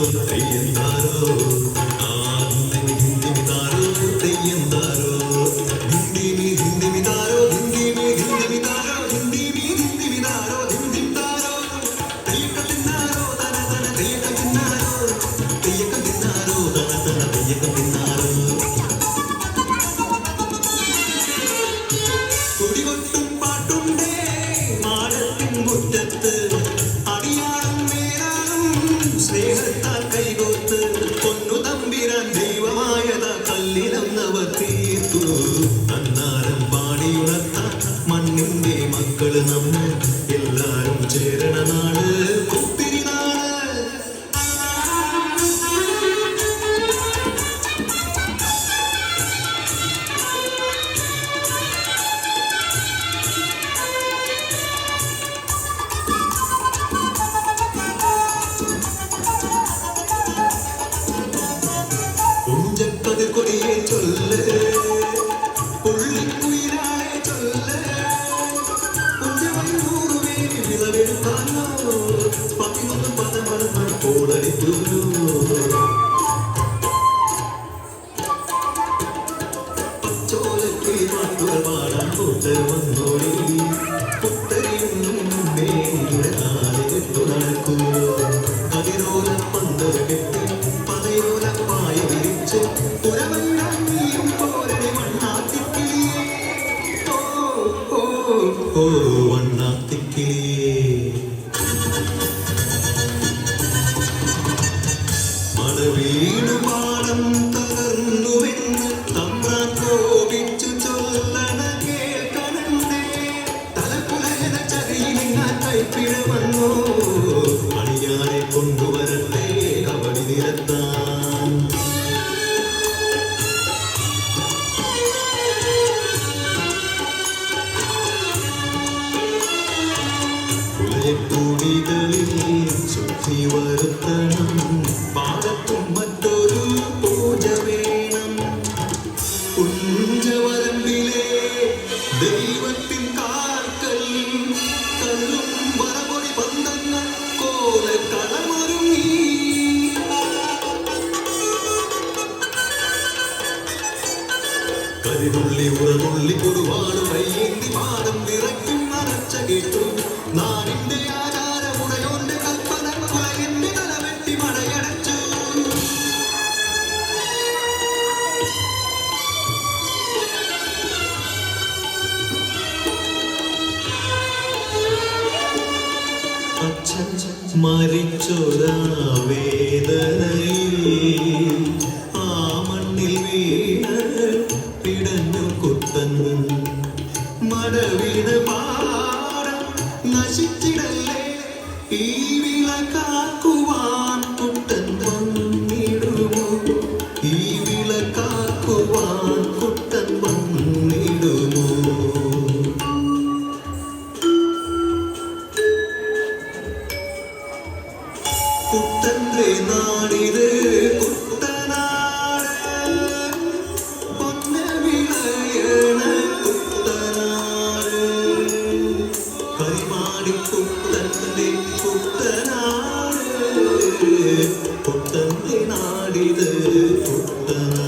തെയ്യന്താരോ ഹിന്ദിമിതാരോ തെയ്യന്താരോ ഹിന്ദിമിതാരോ ഹിന്ദിമിതാരോ ഹിന്ദിമിതാരോ ഹിന്ദിമിതാരോ തെയ്യക്ക തിന്നാരോ തന തന തെയ്യക്ക തിന്നാരോ തെയ്യക്ക തിന്നാരോ തന തന തെയ്യക്ക തിന്നാരോ കുടികൊട്ടും പാട്ടുണ്ടേ മാടത്തിൻ മുറ്റത്ത് അടിയാളും മേലാളും സ്നേഹത്താൽ കൈകോത്ത് പൊന്നു തമ്പിരാൻ ദൈവമായത കല്ലിലന്നവർ തീർത്തു അന്നാരം പാടിയുണർത്താൻ മണ്ണിന്റെ മക്കള് നമ്മൾ എല്ലാരും ചേരണ നാട് കുത്തിരി നാട് കുഞ്ചപ്പത് കൊടിയെ ചൊല്ല് പുള്ളിക്കുയിലാളെ ചൊല്ല് കുഞ്ചവന്നൂറുമേനി വിളവെടുത്താലോ 11 പദമറന്ന് കോടടിക്കുന്നു പച്ചോലക്കിളി പാട്ടുകൾ പാടാൻ കൂട്ടർ വന്നോടി പുത്തരിയും മേനിയുടെ കാല് കെട്ടു നടക്കൂ അതിരോല പന്തൽ കെട്ടി പതയോല പായ വിരിച്ച് പുരമണ്ണീയും പോരടി വണ്ണാത്തിക്കിളിയേ ഓ ഓ വണ്ണാത്തിക്കിളിയേ മഴ വീണു പാടം തകർന്നുവെന്ന് തമ്പ്രാൻ കോപിച്ചു ചൊല്ലണ കേൾക്കണേ തലപ്പുലയന ചതിയിലിങ്ങാൻ കൈപ്പിഴ വന്നോ അണിയാരെ കൊണ്ടുവരട്ടെ കബടി നിരത്താൻ പുലയക്കൂടികളിൽ ശുദ്ധി വരുത്തണം പാടത്തും മറ്റൊരു പൂജ വേണം കുഞ്ചവരമ്പിലെ ദൈവത്തിൻ കാൽക്കൽ കല്ലും വരപൊടി പന്തങ്ങൾ കോല കളമൊരുങ്ങി കരിതുള്ളി ഉറതുള്ളി കൊടുവാട് കയ്യേന്തി പാദം വിറയ്ക്കും നനച്ച കേട്ടു നാടിന്റെ ആചാരമുടയോന്റെ കൽപ്പന കുലയന്റെ തലവെട്ടി മടയടച്ചു അച്ഛൻ മരിച്ചൊരാ വേദനയിൽ ആ മണ്ണിൽ വീണ് പിടഞ്ഞു കുത്തൻ മടവീട് പാടം നശിച്ചിടല്ലേ ഈ വിള കാക്കുവാൻ കുട്ടൻ വന്നിടുമോ ഈ വിള കാക്കുവാൻ കുട്ടൻ വന്നിടുമോ കുട്ടന്റെ നാടിത് കുട്ടനാട് പൊന്ന വിളയണ കുട്ടനാട് കരിമാടി കുട്ടന്റെ കുട്ടനാട് കുട്ടന്റെ നാടിത് കുട്ടനാട്